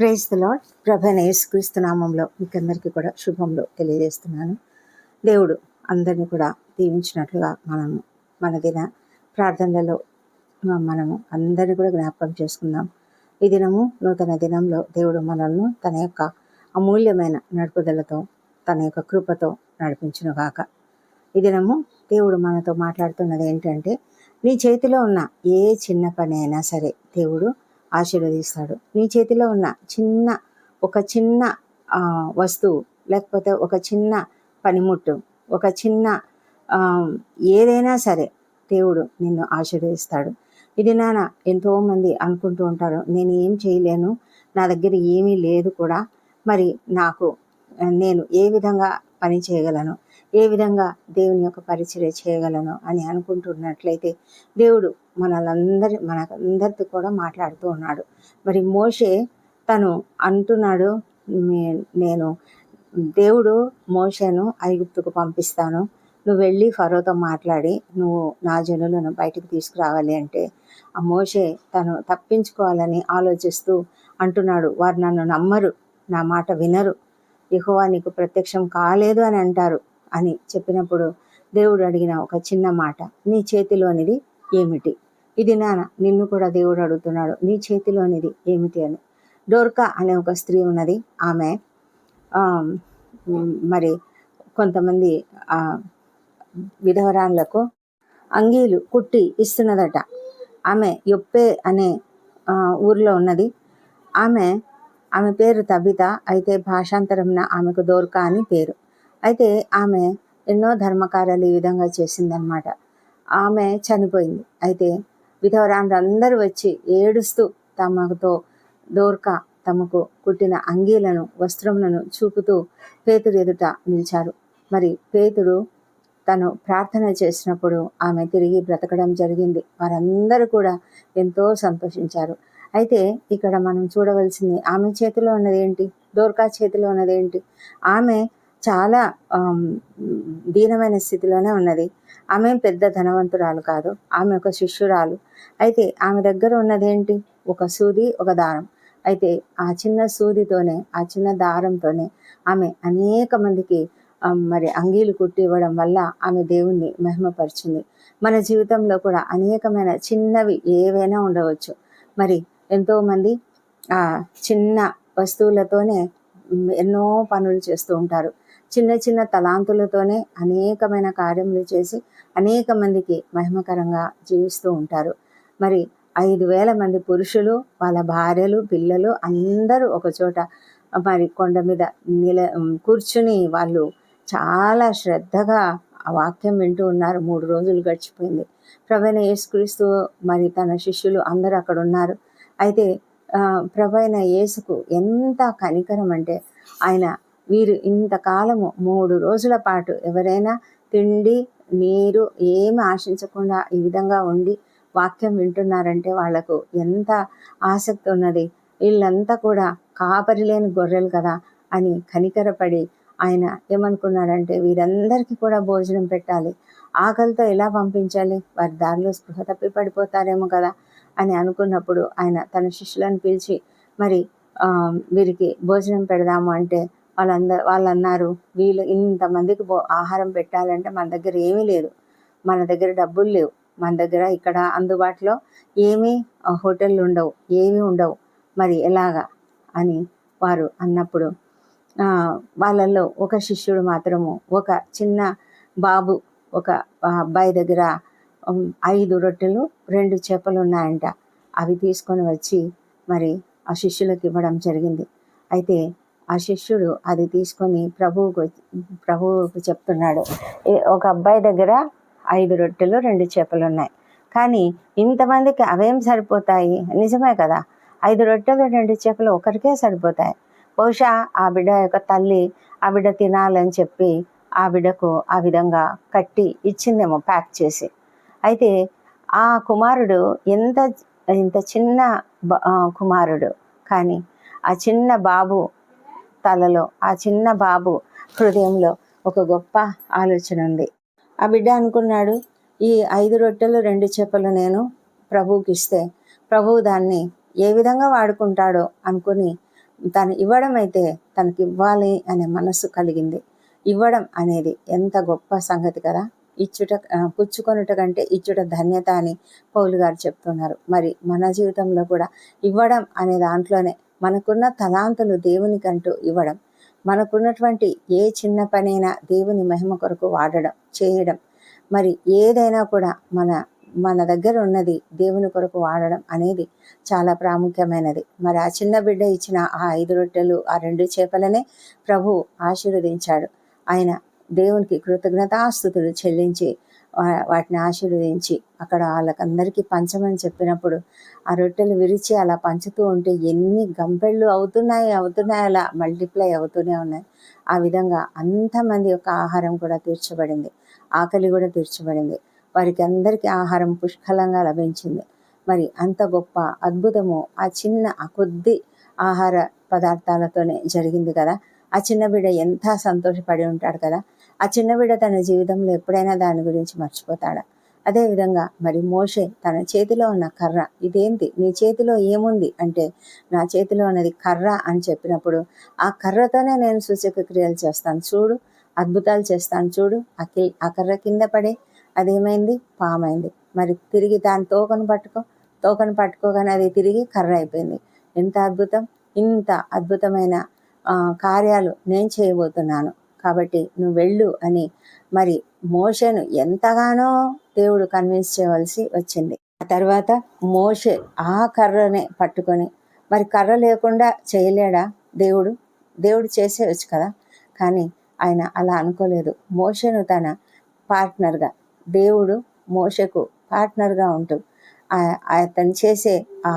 Praise the lord. ప్రభువైన యేసుక్రీస్తు నామంలో మీకందరికీ కూడా శుభములు తెలియజేస్తున్నాను. దేవుడు అందరినీ కూడా దీవించినట్లుగా మన దిన ప్రార్థనలలో మనము అందరినీ కూడా జ్ఞాపకం చేసుకుందాం. ఈ దినము నూతన దినంలో దేవుడు మనల్ని తన యొక్క అమూల్యమైన నడుపుదలతో తన యొక్క కృపతో నడిపించునుగాక. ఈ దినము దేవుడు మనతో మాట్లాడుతున్నది ఏంటంటే, నీ చేతిలో ఉన్న ఏ చిన్న పని అయినా సరే దేవుడు ఆశీర్వదిస్తాడు. నీ చేతిలో ఉన్న ఒక చిన్న వస్తువు, లేకపోతే ఒక చిన్న పనిముట్టు, ఒక చిన్న ఏదైనా సరే దేవుడు నిన్ను ఆశీర్వదిస్తాడు. ఇది ఎంతోమంది అనుకుంటూ ఉంటారు, నేను ఏం చేయలేను, నా దగ్గర ఏమీ లేదు కూడా, మరి నేను ఏ విధంగా పని చేయగలను, ఏ విధంగా దేవుని యొక్క పరిచర్య చేయగలను అని అనుకుంటున్నట్లయితే దేవుడు మనకందరితో కూడా మాట్లాడుతూ ఉన్నాడు. మరి మోషే తను అంటున్నాడు, దేవుడు మోషేను ఐగుప్తుకు పంపిస్తాను, నువ్వు వెళ్ళి ఫరోతో మాట్లాడి నువ్వు నా జనులను బయటికి తీసుకురావాలి అంటే, ఆ మోషే తను తప్పించుకోవాలని ఆలోచిస్తూ అంటున్నాడు, వారు నన్ను నమ్మరు, నా మాట వినరు, యెహోవా నీకు ప్రత్యక్షం కాలేదు అని అంటారు అని చెప్పినప్పుడు దేవుడు అడిగిన ఒక చిన్న మాట, నీ చేతిలోనిది ఏమిటి? ఇది నిన్ను కూడా దేవుడు అడుగుతున్నాడు, నీ చేతిలోనిది ఏమిటి అని. డోర్కా అనే ఒక స్త్రీ ఉన్నది. ఆమె మరి కొంతమంది విధవరాళ్లకు అంగీలు కుట్టి ఇస్తున్నదట. ఆమె యొప్పే అనే ఊరిలో ఉన్నది. ఆమె పేరు తబిత, అయితే భాషాంతరంన ఆమెకు డోర్కా అని పేరు. అయితే ఆమె ఎన్నో ధర్మకార్యాలు ఈ విధంగా చేసిందనమాట. ఆమె చనిపోయింది. అయితే విధవరాండ్రందరూ వచ్చి ఏడుస్తూ డోర్కా తమకు కుట్టిన అంగీలను, వస్త్రములను చూపుతూ పేతురు ఎదుట నిలిచారు. మరి పేతురు తను ప్రార్థన చేసినప్పుడు ఆమె తిరిగి బ్రతకడం జరిగింది. వారందరూ కూడా ఎంతో సంతోషించారు. అయితే ఇక్కడ మనం చూడవలసింది, ఆమె చేతిలో ఉన్నది ఏంటి? డోర్కా చేతిలో ఉన్నది ఏంటి? ఆమె చాలా దీనమైన స్థితిలోనే ఉన్నది. ఆమె పెద్ద ధనవంతురాలు కాదు, ఆమె ఒక శిష్యురాలు. అయితే ఆమె దగ్గర ఉన్నదేంటి? ఒక సూది, ఒక దారం. అయితే ఆ చిన్న సూదితోనే, ఆ చిన్న దారంతోనే ఆమె అనేక మందికి మరి అంగీలు కుట్టి ఇవ్వడం వల్ల ఆమె దేవుణ్ణి మహిమపరిచింది. మన జీవితంలో కూడా అనేకమైన చిన్నవి ఏవైనా ఉండవచ్చు. మరి ఎంతోమంది చిన్న వస్తువులతోనే ఎన్నో పనులు చేస్తూ ఉంటారు. చిన్న చిన్న తలాంతులతోనే అనేకమైన కార్యములు చేసి అనేక మందికి మహిమకరంగా జీవిస్తూ ఉంటారు. మరి 5,000 మంది పురుషులు, వాళ్ళ భార్యలు, పిల్లలు అందరూ ఒక చోట మరి కొండ మీద కూర్చుని వాళ్ళు చాలా శ్రద్ధగా ఆ వాక్యం వింటూ ఉన్నారు. 3 రోజులు గడిచిపోయింది. ప్రభువైన యేసుక్రీస్తు మరి తన శిష్యులు అందరూ అక్కడ ఉన్నారు. అయితే ప్రభువైన యేసుకు ఎంత కనికరం అంటే, ఆయన వీరు ఇంతకాలము 3 రోజుల పాటు ఎవరైనా తిండి నీరు ఏమి ఆశించకుండా ఈ విధంగా ఉండి వాక్యం వింటున్నారంటే వాళ్లకు ఎంత ఆసక్తి ఉన్నది. వీళ్ళంతా కూడా కాపరి లేని గొర్రెలు కదా అని కనికరపడి ఆయన ఏమనుకున్నాడంటే, వీరందరికీ కూడా భోజనం పెట్టాలి, ఆకలితో ఎలా పంపించాలి, వారి దారిలో స్పృహ తప్పి పడిపోతారేమో కదా అని అనుకున్నప్పుడు ఆయన తన శిష్యులను పిలిచి మరి వీరికి భోజనం పెడదాము అంటే వాళ్ళు అన్నారు, వీళ్ళు ఇంతమందికి ఆహారం పెట్టాలంటే మన దగ్గర ఏమీ లేదు, మన దగ్గర డబ్బులు లేవు, మన దగ్గర ఇక్కడ అందుబాటులో ఏమీ హోటళ్ళు ఉండవు, ఏమీ ఉండవు, మరి ఎలాగా అని వారు అన్నప్పుడు వాళ్ళల్లో ఒక శిష్యుడు మాత్రము, ఒక చిన్న బాబు, ఒక అబ్బాయి దగ్గర 5 రొట్టెలు 2 చేపలు ఉన్నాయంట. అవి తీసుకొని వచ్చి మరి ఆ శిష్యులకు ఇవ్వడం జరిగింది. అయితే ఆ శిష్యుడు అది తీసుకొని ప్రభువుకు చెప్తున్నాడు, ఒక అబ్బాయి దగ్గర 5 రొట్టెలు 2 చేపలు ఉన్నాయి, కానీ ఇంతమందికి అవేం సరిపోతాయి? నిజమే కదా, 5 రొట్టెలు 2 చేపలు ఒకరికే సరిపోతాయి. బహుశా ఆ బిడ్డ యొక్క తల్లి ఆ బిడ్డ తినాలని చెప్పి ఆ బిడ్డకు ఆ విధంగా కట్టి ఇచ్చిందేమో, ప్యాక్ చేసి. అయితే ఆ కుమారుడు ఇంత చిన్న కుమారుడు, కానీ ఆ చిన్న బాబు తలలో, ఆ చిన్న బాబు హృదయంలో ఒక గొప్ప ఆలోచన ఉంది. ఆ బిడ్డ అనుకున్నాడు, ఈ 5 రొట్టెలు 2 చేపలు నేను ప్రభువుకి ఇస్తే ప్రభువు దాన్ని ఏ విధంగా వాడుకుంటాడో అనుకుని తను ఇవ్వడం అయితే తనకి ఇవ్వాలి అనే మనస్సు కలిగింది. ఇవ్వడం అనేది ఎంత గొప్ప సంగతి కదా. పుచ్చుకొనుట కంటే ఇచ్చుట ధన్యత అని పౌలు గారు చెప్తున్నారు. మరి మన జీవితంలో కూడా ఇవ్వడం అనే దాంట్లోనే మనకున్న తలాంతులు దేవునికంటూ ఇవ్వడం, మనకున్నటువంటి ఏ చిన్న పనైనా దేవుని మహిమ కొరకు వాడడం, చేయడం, మరి ఏదైనా కూడా మన దగ్గర ఉన్నది దేవుని కొరకు వాడడం అనేది చాలా ప్రాముఖ్యమైనది. మరి ఆ చిన్న బిడ్డ ఇచ్చిన ఆ 5 రొట్టెలు ఆ 2 చేపలనే ప్రభు ఆశీర్వదించాడు. ఆయన దేవునికి కృతజ్ఞతాస్తుతులు చెల్లించి వాటిని ఆశీర్వదించి అక్కడ వాళ్ళకందరికీ పంచమని చెప్పినప్పుడు ఆ రొట్టెలు విరిచి అలా పంచుతూ ఉంటే ఎన్ని గంపెళ్ళు అవుతున్నాయి అలా మల్టిప్లై అవుతూనే ఉన్నాయి. ఆ విధంగా అంతమంది యొక్క ఆహారం కూడా తీర్చబడింది, ఆకలి కూడా తీర్చబడింది. వారికి అందరికీ ఆహారం పుష్కలంగా లభించింది. మరి అంత గొప్ప అద్భుతము ఆ కొద్ది ఆహార పదార్థాలతోనే జరిగింది కదా. ఆ చిన్న బిడ్డ ఎంత సంతోషపడి ఉంటాడు కదా. ఆ చిన్న బిడ్డ తన జీవితంలో ఎప్పుడైనా దాని గురించి మర్చిపోతాడా? అదేవిధంగా మరి మోషే తన చేతిలో ఉన్న కర్ర, ఇదేంటి నీ చేతిలో ఏముంది అంటే, నా చేతిలో ఉన్నది కర్ర అని చెప్పినప్పుడు, ఆ కర్రతోనే నేను సూచక క్రియలు చేస్తాను చూడు, అద్భుతాలు చేస్తాను చూడు. ఆ కర్ర కింద పడే అదేమైంది? పామైంది. మరి తిరిగి దాని తోకను పట్టుకోగానే అది తిరిగి కర్ర అయిపోయింది. ఎంత అద్భుతం! ఇంత అద్భుతమైన కార్యాలు నేను చేయబోతున్నాను కాబట్టి నువ్వు వెళ్ళు అని మరి మోషేను ఎంతగానో దేవుడు కన్విన్స్ చేయవలసి వచ్చింది. ఆ తర్వాత మోషే ఆ కర్రనే పట్టుకొని, మరి కర్ర లేకుండా చేయలేడా దేవుడు చేసేయచ్చు కదా. కానీ ఆయన అలా అనుకోలేదు. మోషేను తన పార్ట్నర్గా, దేవుడు మోషేకు పార్ట్నర్గా ఉంటూ అతను చేసే ఆ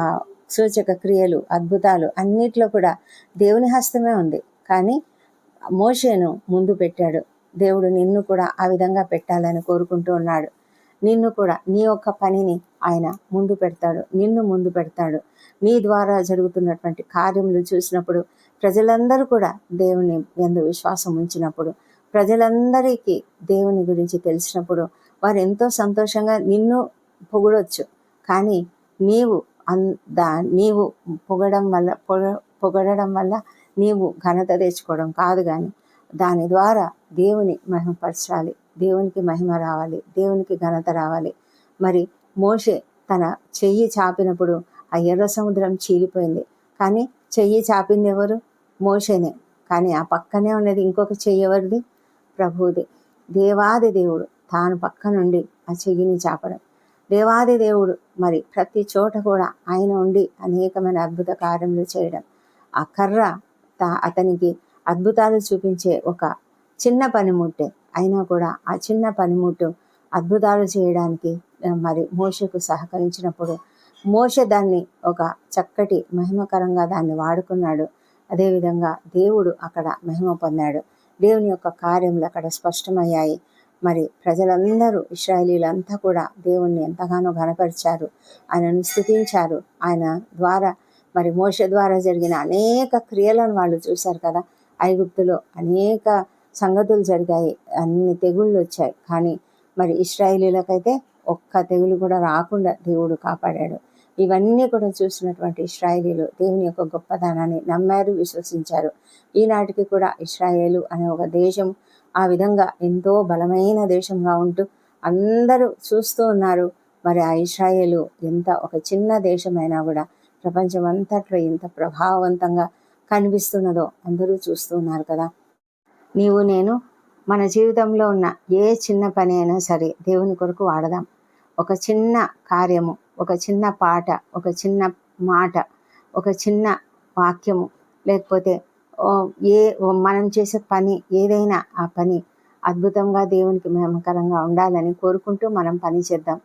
సూచక క్రియలు, అద్భుతాలు అన్నిట్లో కూడా దేవుని హస్తమే ఉంది. కానీ మోషేను ముందు పెట్టాడు. దేవుడు నిన్ను కూడా ఆ విధంగా పెట్టాలని కోరుకుంటూ ఉన్నాడు. నిన్ను కూడా నీ యొక్క పనిని ఆయన ముందు పెడతాడు, నిన్ను ముందు పెడతాడు. నీ ద్వారా జరుగుతున్నటువంటి కార్యములు చూసినప్పుడు, ప్రజలందరూ కూడా దేవుని యందు విశ్వాసం ఉంచినప్పుడు, ప్రజలందరికీ దేవుని గురించి తెలిసినప్పుడు వారు ఎంతో సంతోషంగా నిన్ను పొగడొచ్చు. కానీ నీవు పొగడడం వల్ల నీవు ఘనత తెచ్చుకోవడం కాదు, కానీ దాని ద్వారా దేవుని మహిమపరచాలి, దేవునికి మహిమ రావాలి, దేవునికి ఘనత రావాలి. మరి మోషే తన చెయ్యి చాపినప్పుడు ఆ ఎర్ర సముద్రం చీలిపోయింది. కానీ చెయ్యి చాపింది ఎవరు? మోషేనే. కానీ ఆ పక్కనే ఉన్నది ఇంకొక చెయ్యి ఎవరిది? ప్రభువుది. దేవాది దేవుడు తాను పక్క నుండి ఆ చెయ్యిని చాపడం. దేవాది దేవుడు మరి ప్రతి చోట కూడా ఆయన ఉండి అనేకమైన అద్భుత కార్యములు చేయడం. ఆ కర్ర అతనికి అద్భుతాలు చూపించే ఒక చిన్న పనిముట్టే అయినా కూడా ఆ చిన్న పనిముట్టు అద్భుతాలు చేయడానికి మరి మోషేకు సహకరించినప్పుడు మోషే దాన్ని ఒక చక్కటి మహిమకరంగా దాన్ని వాడుకున్నాడు. అదేవిధంగా దేవుడు అక్కడ మహిమ పొందాడు. దేవుని యొక్క కార్యములు అక్కడ స్పష్టమయ్యాయి. మరి ప్రజలందరూ, ఇశ్రాయేలీలంతా కూడా దేవుణ్ణి ఎంతగానో ఘనపరిచారు, ఆయనను స్తుతించారు. ఆయన ద్వారా మరి మోషే ద్వారా జరిగిన అనేక క్రియలను వాళ్ళు చూశారు కదా. ఐగుప్తులో అనేక సంగతులు జరిగాయి, అన్ని తెగుళ్ళు వచ్చాయి. కానీ మరి ఇశ్రాయేలీలకైతే ఒక్క తెగులు కూడా రాకుండా దేవుడు కాపాడాడు. ఇవన్నీ కూడా చూసినటువంటి ఇశ్రాయేలీలు దేవుని యొక్క గొప్పతనాన్ని నమ్మారు, విశ్వసించారు. ఈనాటికి కూడా ఇశ్రాయేలు అనే ఒక దేశం ఆ విధంగా ఎంతో బలమైన దేశంగా ఉంటూ అందరూ చూస్తూ ఉన్నారు. మరి ఆ ఇశ్రాయేలు ఎంత ఒక చిన్న దేశమైనా కూడా ప్రపంచం అంతట్లో ఎంత ప్రభావవంతంగా కనిపిస్తున్నదో అందరూ చూస్తూ ఉన్నారు కదా. నీవు నేను మన జీవితంలో ఉన్న ఏ చిన్న పని అయినా సరే దేవుని కొరకు వాడదాం. ఒక చిన్న కార్యము, ఒక చిన్న పాట, ఒక చిన్న మాట, ఒక చిన్న వాక్యము, లేకపోతే మనం చేసే పని ఏదైనా ఆ పని అద్భుతంగా దేవునికి మహిమకరంగా ఉండాలని కోరుకుంటూ మనం పని చేద్దాం.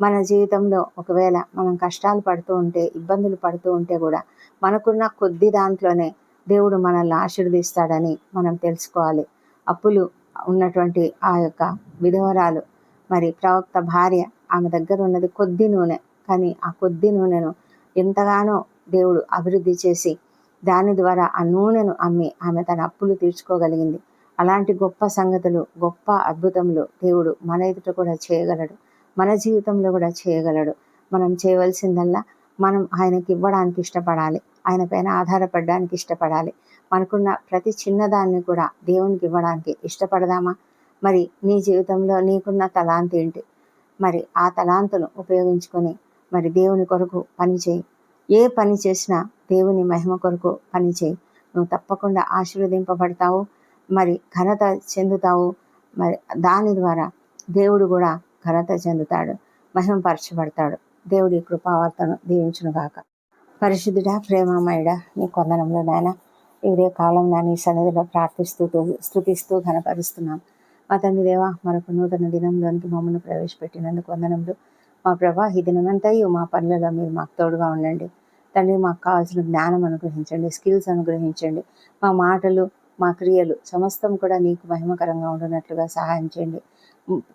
మన జీవితంలో ఒకవేళ మనం కష్టాలు పడుతూ ఉంటే, ఇబ్బందులు పడుతూ ఉంటే కూడా మనకున్న కొద్ది దాంట్లోనే దేవుడు మనల్ని ఆశీర్వదిస్తాడని మనం తెలుసుకోవాలి. అప్పులు ఉన్నటువంటి ఆ యొక్క విధవరాలు, మరి ప్రవక్త భార్య, ఆమె దగ్గర ఉన్నది కొద్ది నూనె. కానీ ఆ కొద్ది నూనెను ఎంతగానో దేవుడు అభివృద్ధి చేసి దాని ద్వారా ఆ నూనెను అమ్మి ఆమె తన అప్పులు తీర్చుకోగలిగింది. అలాంటి గొప్ప సంగతులు, గొప్ప అద్భుతములు దేవుడు మన ఎదుట కూడా చేయగలడు, మన జీవితంలో కూడా చేయగలడు. మనం చేయవలసిందల్లా మనం ఆయనకి ఇవ్వడానికి ఇష్టపడాలి, ఆయన పైన ఆధారపడడానికి ఇష్టపడాలి. మనకున్న ప్రతి చిన్నదాన్ని కూడా దేవునికి ఇవ్వడానికి ఇష్టపడదామా? మరి నీ జీవితంలో నీకున్న తలాంత్ ఏంటి? మరి ఆ తలాంతును ఉపయోగించుకొని మరి దేవుని కొరకు పని చేయి. ఏ పని చేసినా దేవుని మహిమ కొరకు పని చేయి. నువ్వు తప్పకుండా ఆశీర్వదింపబడతావు, మరి ఘనత చెందుతావు. మరి దాని ద్వారా దేవుడు కూడా ఘనత చెందుతాడు, మహిమపరచబడతాడు. దేవుడి కృపావార్తను దీవించునుగాక. పరిశుద్ధుడా, ప్రేమమయుడా, నీ కొందనంలో నాయన ఇదే కాలం నా నీ సన్నిధిలో ప్రార్థిస్తూ స్తుతిస్తూ ఘనపరుస్తున్నాం. మా తండ్రి దేవా, మరొక నూతన దినంలోనికి మమ్మల్ని ప్రవేశపెట్టినందుకు వందనములు. మా ప్రభా, ఈ దినమంతయు మా పనులలో మీరు మాకు తోడుగా ఉండండి తండ్రి. మాకు కావాల్సిన జ్ఞానం అనుగ్రహించండి, స్కిల్స్ అనుగ్రహించండి. మా మాటలు, మా క్రియలు సమస్తం కూడా నీకు మహిమకరంగా ఉండునట్లుగా సహాయం చేయండి.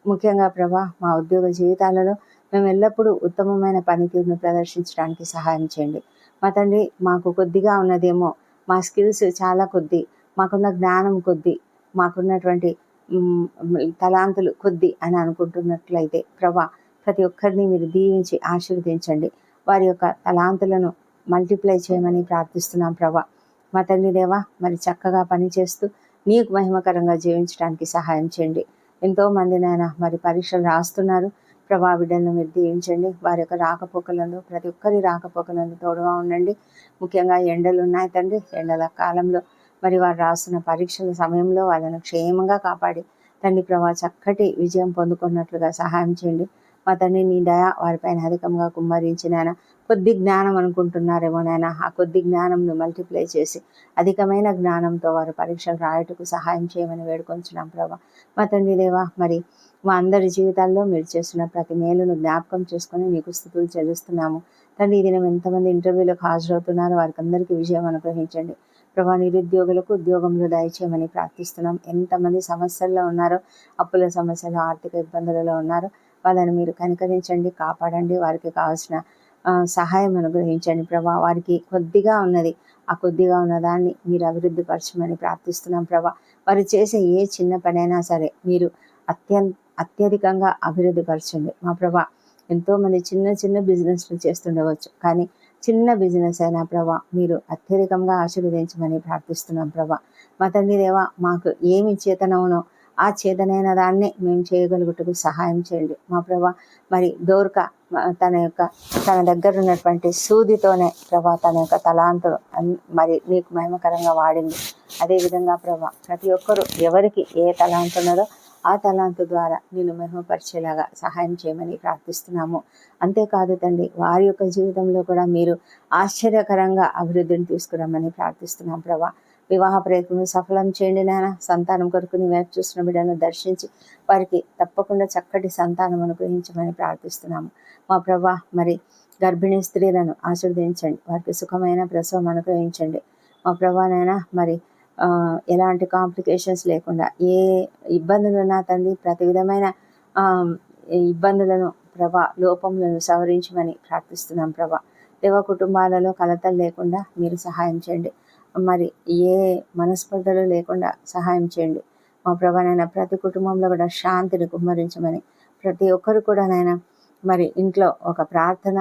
ముఖ్యంగా ప్రభా, మా ఉద్యోగ జీవితాలలో మేము ఎల్లప్పుడూ ఉత్తమమైన పనితీరును ప్రదర్శించడానికి సహాయం చేయండి. మా తండ్రి, మాకు కొద్దిగా ఉన్నదేమో, మా స్కిల్స్ చాలా కొద్ది, మాకున్న జ్ఞానం కొద్ది, మాకున్నటువంటి తలాంతులు కొద్ది అని అనుకుంటున్నట్లయితే ప్రభా, ప్రతి ఒక్కరిని మీరు దీవించి ఆశీర్వదించండి. వారి యొక్క తలాంతులను మల్టిప్లై చేయమని ప్రార్థిస్తున్నాం ప్రభా. మా తండ్రి దేవా, మరి చక్కగా పనిచేస్తూ నీకు మహిమకరంగా జీవించడానికి సహాయం చేయండి. ఎంతోమంది నాయన మరి పరీక్షలు రాస్తున్నారు ప్రభా, బిడ్డలను మీరు దీవించండి. వారి యొక్క రాకపోకలందు, ప్రతి ఒక్కరి రాకపోకలందు తోడుగా ఉండండి. ముఖ్యంగా ఎండలు ఉన్నాయి తండ్రి, ఎండల కాలంలో మరి వారు రాస్తున్న పరీక్షల సమయంలో వాళ్ళను క్షేమంగా కాపాడి తండ్రి ప్రభా, చక్కటి విజయం పొందుకున్నట్లుగా సహాయం చేయండి. మా తండ్రి, నీ దయ వారిపైన అధికంగా కుమ్మరించి నాయన, కొద్ది జ్ఞానం అనుకుంటున్నారేమో నాయన, ఆ కొద్ది జ్ఞానంను మల్టిప్లై చేసి అధికమైన జ్ఞానంతో వారు పరీక్షలు రాయటకు సహాయం చేయమని వేడుకొంచున్నాం ప్రభా. మా తండ్రి దేవా, మరి మా అందరి జీవితాల్లో మీరు చేస్తున్న ప్రతి మేలును జ్ఞాపకం చేసుకొని నీకు స్తుతులు చెల్లిస్తున్నాము తండ్రి. ఈ దినం ఎంతమంది ఇంటర్వ్యూలకు హాజరవుతున్నారో వారికి అందరికీ విజయం అనుగ్రహించండి ప్రభా. నిరుద్యోగులకు ఉద్యోగంలో దయచేయమని ప్రార్థిస్తున్నాం. ఎంతమంది సమస్యల్లో ఉన్నారో, అప్పుల సమస్యలు, ఆర్థిక ఇబ్బందులలో ఉన్నారో వాళ్ళని మీరు కనికరించండి, కాపాడండి. వారికి కావాల్సిన సహాయం అనుగ్రహించండి ప్రభా. వారికి కొద్దిగా ఉన్నది, ఆ కొద్దిగా ఉన్నదాన్ని మీరు అభివృద్ధి పరచమని ప్రార్థిస్తున్నాం ప్రభా. వారు చేసే ఏ చిన్న పనైనా సరే మీరు అత్యధికంగా అభివృద్ధి పరచండి మా ప్రభా. ఎంతోమంది చిన్న చిన్న బిజినెస్లు చేస్తుండవచ్చు, కానీ చిన్న బిజినెస్ అయినా ప్రభా మీరు అత్యధికంగా ఆశీర్వదించమని ప్రార్థిస్తున్నాం ప్రభా. మా తండ్రి దేవా, మాకు ఏమి చేతనవునో ఆ చేతనైన దాన్నే మేము చేయగలుగుటకు సహాయం చేయండి మా ప్రభా. మరి దోర్క తన దగ్గర ఉన్నటువంటి సూదితోనే ప్రభా తన యొక్క తలాంతులు మరి నీకు మహిమకరంగా వాడింది. అదేవిధంగా ప్రభా, ప్రతి ఒక్కరూ ఎవరికి ఏ తలాంతు ఉన్నదో ఆ తలాంతు ద్వారా నేను మహిమపరిచేలాగా సహాయం చేయమని ప్రార్థిస్తున్నాము. అంతేకాదు తండ్రి, వారి యొక్క జీవితంలో కూడా మీరు ఆశ్చర్యకరంగా అభివృద్ధిని తీసుకురమ్మని ప్రార్థిస్తున్నాం ప్రభా. వివాహ ప్రయత్నం సఫలం చేయండి నాయన. సంతానం కొరకు నీ వైపు చూస్తున్న బిడ్డలను దర్శించి వారికి తప్పకుండా చక్కటి సంతానం అనుగ్రహించమని ప్రార్థిస్తున్నాము మా ప్రభా. మరి గర్భిణీ స్త్రీలను ఆశీర్వదించండి, వారికి సుఖమైన ప్రసవం అనుగ్రహించండి మా ప్రభానైనా. మరి ఎలాంటి కాంప్లికేషన్స్ లేకుండా, ఏ ఇబ్బందులు ఉన్నా తండ్రి ప్రతి విధమైన ఇబ్బందులను ప్రభా, లోపములను సవరించమని ప్రార్థిస్తున్నాం ప్రభా. దేవ, కుటుంబాలలో కలతలు లేకుండా మీరు సహాయం చేయండి. మరి ఏ మనస్పర్ధలు లేకుండా సహాయం చేయండి మా ప్రభానైనా. ప్రతి కుటుంబంలో కూడా శాంతిని కుమ్మరించమని, ప్రతి ఒక్కరు కూడా నాయన మరి ఇంట్లో ఒక ప్రార్థన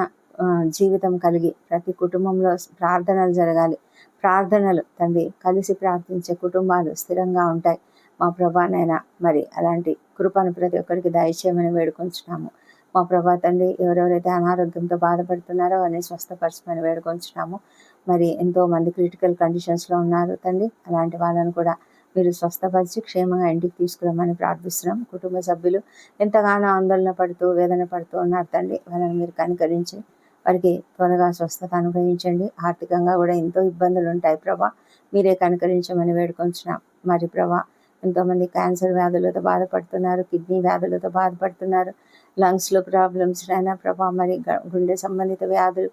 జీవితం కలిగి ప్రతి కుటుంబంలో ప్రార్థనలు జరగాలి. ప్రార్థనలు తండ్రి కలిసి ప్రార్థించే కుటుంబాలు స్థిరంగా ఉంటాయి మా ప్రభానైనా. మరి అలాంటి కృపను ప్రతి ఒక్కరికి దయచేయమని వేడుకొంచున్నాము మా ప్రభా తండ్రి. ఎవరెవరైతే అనారోగ్యంతో బాధపడుతున్నారో వారిని స్వస్థపరచమని వేడుకొంచున్నాము. మరి ఎంతోమంది క్రిటికల్ కండిషన్స్లో ఉన్నారు తండ్రి, అలాంటి వాళ్ళను కూడా మీరు స్వస్థపరిచి క్షేమంగా ఇంటికి తీసుకురమ్మని ప్రార్థిస్తున్నాం. కుటుంబ సభ్యులు ఎంతగానో ఆందోళన పడుతూ వేదన పడుతూ ఉన్నారు తండ్రి, వాళ్ళని మీరు కనికరించి వారికి త్వరగా స్వస్థత అనుగ్రహించండి. ఆర్థికంగా కూడా ఎంతో ఇబ్బందులు ఉంటాయి ప్రభా, మీరే కనికరించమని వేడుకొంచున్నాం. మరి ప్రభా, ఎంతోమంది క్యాన్సర్ వ్యాధులతో బాధపడుతున్నారు, కిడ్నీ వ్యాధులతో బాధపడుతున్నారు, లంగ్స్లో ప్రాబ్లమ్స్ అయినా ప్రభా, మరి గుండె సంబంధిత వ్యాధులు,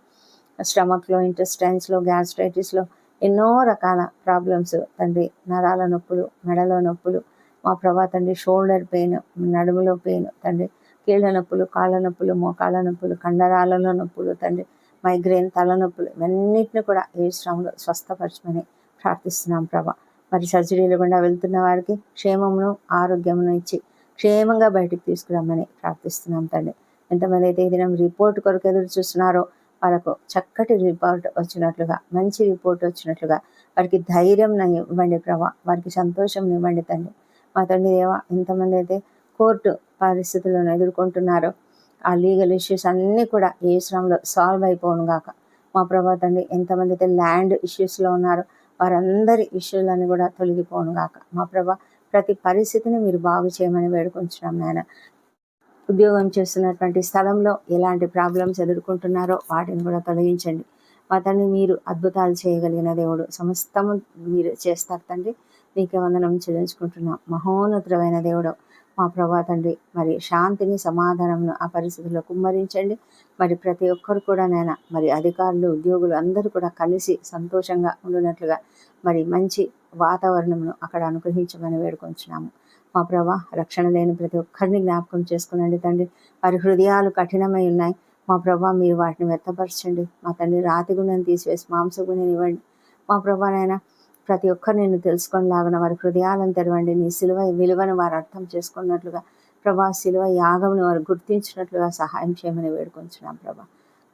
స్టమక్లో, ఇంటెస్టైన్స్లో, గ్యాస్ట్రైటిస్లో ఎన్నో రకాల ప్రాబ్లమ్స్ తండ్రి, నరాల నొప్పులు, మెడలో నొప్పులు మా ప్రభా తండ్రి, షోల్డర్ పెయిన్, నడుములో పెయిన్ తండ్రి, కీళ్ళ నొప్పులు, కాళ్ళ నొప్పులు, మోకాళ్ళ నొప్పులు, కండరాలలో నొప్పులు తండ్రి, మైగ్రేన్, తలనొప్పులు, ఇవన్నిటిని కూడా ఏ శ్రమలో స్వస్థపరచమని ప్రార్థిస్తున్నాం ప్రభా. మరి సర్జరీలు గుండా వెళ్తున్న వారికి క్షేమమును ఆరోగ్యమును ఇచ్చి క్షేమంగా బయటికి తీసుకురమ్మని ప్రార్థిస్తున్నాం తండ్రి. ఎంతమంది అయితే ఈ దినం రిపోర్ట్ కొరకు ఎదురు చూస్తున్నారో వాళ్ళకు చక్కటి రిపోర్ట్ వచ్చినట్లుగా, మంచి రిపోర్ట్ వచ్చినట్లుగా వారికి ధైర్యం ఇవ్వండి ప్రభా, వారికి సంతోషం ఇవ్వండి తండ్రి. మా తండ్రి దేవా, ఎంతమంది అయితే కోర్టు పరిస్థితులను ఎదుర్కొంటున్నారో ఆ లీగల్ ఇష్యూస్ అన్నీ కూడా ఏ శ్రమంలో సాల్వ్ అయిపోను గాక. మా ప్రభా తండ్రి, ఎంతమంది అయితే ల్యాండ్ ఇష్యూస్లో ఉన్నారో వారందరి ఇష్యూలను కూడా తొలగిపోను గాక. మా ప్రభా, ప్రతి పరిస్థితిని మీరు బాగు చేయమని వేడుకొంచున్నాం నాయన. ఉద్యోగం చేస్తున్నటువంటి స్థలంలో ఎలాంటి ప్రాబ్లమ్స్ ఎదుర్కొంటున్నారో వాటిని కూడా తొలగించండి. మా తండ్రి, మీరు అద్భుతాలు చేయగలిగిన దేవుడు, సమస్తము మీరు చేస్తారు తండ్రి. నీకే వందనం చెల్లించుకుంటున్నాం. మహోన్నతమైన దేవుడు మా ప్రభా తండ్రి, మరి శాంతిని సమాధానంను ఆ పరిస్థితుల్లో కుమ్మరించండి. మరి ప్రతి ఒక్కరు కూడా నైనా మరి అధికారులు ఉద్యోగులు అందరూ కూడా కలిసి సంతోషంగా ఉండినట్లుగా మరి మంచి వాతావరణంను అక్కడ అనుగ్రహించమని వేడుకొంచున్నాము. మా ప్రభా, రక్షణ లేని ప్రతి ఒక్కరిని జ్ఞాపకం చేసుకునండి తండ్రి. వారి హృదయాలు కఠినమై ఉన్నాయి. మా ప్రభా, మీరు వాటిని వ్యర్థపరచండి. మా తండ్రి, రాతి గుణాన్ని తీసివేసి మాంసగుణ్ణి ఇవ్వండి. మా ప్రభా నాయన, ప్రతి ఒక్కరు నేను తెలుసుకొనిలాగున వారి హృదయాలను తెరవండి. నీ సిలువ విలువను వారు అర్థం చేసుకున్నట్లుగా ప్రభా, సిలువ యాగమును వారు గుర్తించినట్లుగా సహాయం చేయమని వేడుకొంచున్నాం ప్రభా.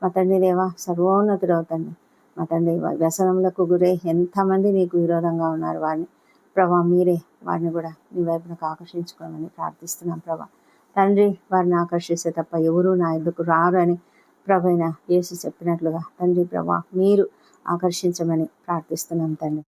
మా తండ్రి దేవా, సర్వోన్నతుడు అవుతండి. మా తండ్రి, వ్యసనములకు గురై ఎంతమంది నీకు విరోధంగా ఉన్నారు, వారిని ప్రభా మీరే వారిని కూడా నీ వైపునకు ఆకర్షించుకోమని ప్రార్థిస్తున్నాం ప్రభా. తండ్రి, వారిని ఆకర్షిస్తే తప్ప ఎవరూ నా ఎద్దుకు రారు అని ప్రభైన యేసు చెప్పినట్లుగా తండ్రి ప్రభా, మీరు ఆకర్షించమని ప్రార్థిస్తున్నాం తండ్రి.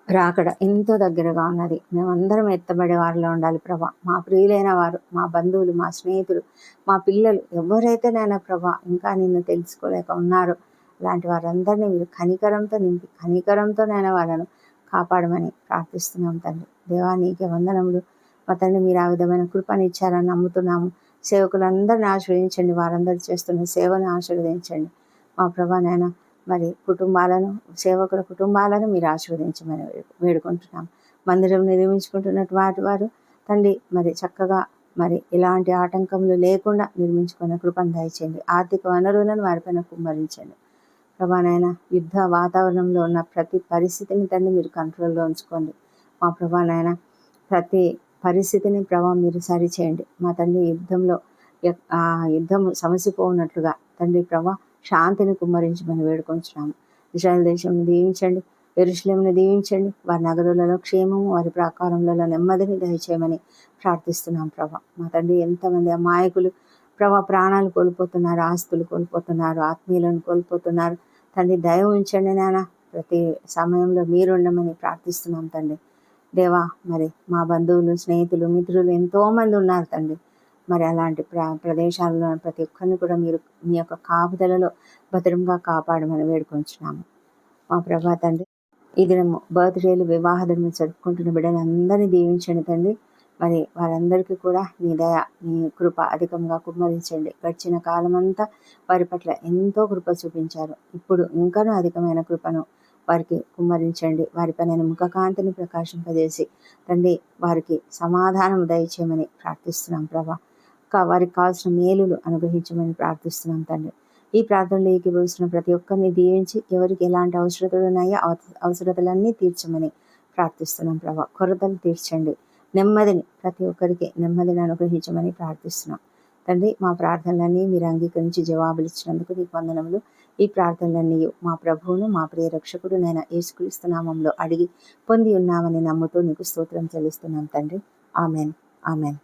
రాకడ ఎంతో దగ్గరగా ఉన్నది. మేమందరం ఎత్తబడే వారిలో ఉండాలి ప్రభా. మా ప్రియులైన వారు, మా బంధువులు, మా స్నేహితులు, మా పిల్లలు ఎవరైతే నాయన ప్రభా ఇంకా నిన్ను తెలుసుకోలేక ఉన్నారో అలాంటి వారందరినీ మీరు కనికరంతో నింపి కనికరంతో నాయన వాళ్ళను కాపాడమని ప్రార్థిస్తున్నాం తండ్రి. దేవా, నీకే వందనములు. మా తండ్రి, మీరు ఆ విధమైన కృపను ఇచ్చారని నమ్ముతున్నాము. సేవకులందరినీ ఆశీర్వదించండి. వారందరూ చేస్తున్న సేవను ఆశీర్వదించండి. మా ప్రభా నాయన, మరి కుటుంబాలను, సేవకుల కుటుంబాలను మీరు ఆశీర్వదించమని వేడుకుంటున్నాం. మందిరం నిర్మించుకుంటున్నటువంటి వారు తండ్రి మరి చక్కగా మరి ఎలాంటి ఆటంకములు లేకుండా నిర్మించుకునే కృపను దయచేయండి. ఆర్థిక వనరులను వారిపైన కుమ్మరించండి ప్రభా నాయన. యుద్ధ వాతావరణంలో ఉన్న ప్రతి పరిస్థితిని తండ్రి మీరు కంట్రోల్లో ఉంచుకోండి. మా ప్రభా నాయన, ప్రతి పరిస్థితిని ప్రభా మీరు సరిచేయండి. మా తండ్రి, యుద్ధం సమసిపోనట్లుగా తండ్రి ప్రభా శాంతిని కుమ్మరించమని వేడుకొంచున్నాము. ఇశ్రాయేల్ దేశంను దీవించండి, యెరూషలేమును దీవించండి. వారి నగరులలో క్షేమము, వారి ప్రాకారములలో నెమ్మదిని దయచేయమని ప్రార్థిస్తున్నాం ప్రభా. మా తండ్రి, ఎంతమంది అమాయకులు ప్రభా ప్రాణాలు కోల్పోతున్నారు, ఆస్తులు కోల్పోతున్నారు, ఆత్మీయులను కోల్పోతున్నారు తండ్రి. దయ ఉంచండి నాన్న. ప్రతి సమయంలో మీరు ఉండమని ప్రార్థిస్తున్నాం తండ్రి. దేవా, మరి మా బంధువులు, స్నేహితులు, మిత్రులు ఎంతోమంది ఉన్నారు తండ్రి. మరి అలాంటి ప్రదేశాలలో ప్రతి ఒక్కరిని కూడా మీరు మీ యొక్క కాపుదలలో భద్రంగా కాపాడమని వేడుకొంచున్నాము. మా ప్రభా తండ్రి, ఈ దినము బర్త్డేలు, వివాహ దినము జరుపుకుంటున్న బిడ్డలందరినీ దీవించండి తండ్రి. మరి వారందరికీ కూడా నీ దయ, నీ కృప అధికంగా కుమ్మరించండి. గడిచిన కాలమంతా వారి పట్ల ఎంతో కృప చూపించారు. ఇప్పుడు ఇంకనూ అధికమైన కృపను వారికి కుమ్మరించండి. వారిపైన ముఖకాంతిని ప్రకాశింపజేసి తండ్రి వారికి సమాధానం దయచేయమని ప్రార్థిస్తున్నాం ప్రభా. వారికి కావాల్సిన మేలులు అనుగ్రహించమని ప్రార్థిస్తున్నాం తండ్రి. ఈ ప్రార్థనలో ఏకీభవిస్తున్న ప్రతి ఒక్కరిని దీవించి ఎవరికి ఎలాంటి అవసరతలు ఉన్నాయో అవసరతలన్నీ తీర్చమని ప్రార్థిస్తున్నాం ప్రభా. కొరతలు తీర్చండి. నెమ్మదిని, ప్రతి ఒక్కరికి నెమ్మదిని అనుగ్రహించమని ప్రార్థిస్తున్నాం తండ్రి. మా ప్రార్థనలన్నీ మీరు అంగీకరించి జవాబులు ఇచ్చినందుకు నీకు వందనములు. ఈ ప్రార్థనలన్నీ మా ప్రభువును, మా ప్రియ రక్షకుడు నైనా యేసుక్రీస్తు నామంలో అడిగి పొంది ఉన్నామని నమ్ముతూ నీకు స్తోత్రం చెల్లిస్తున్నాం తండ్రి. Amen, amen.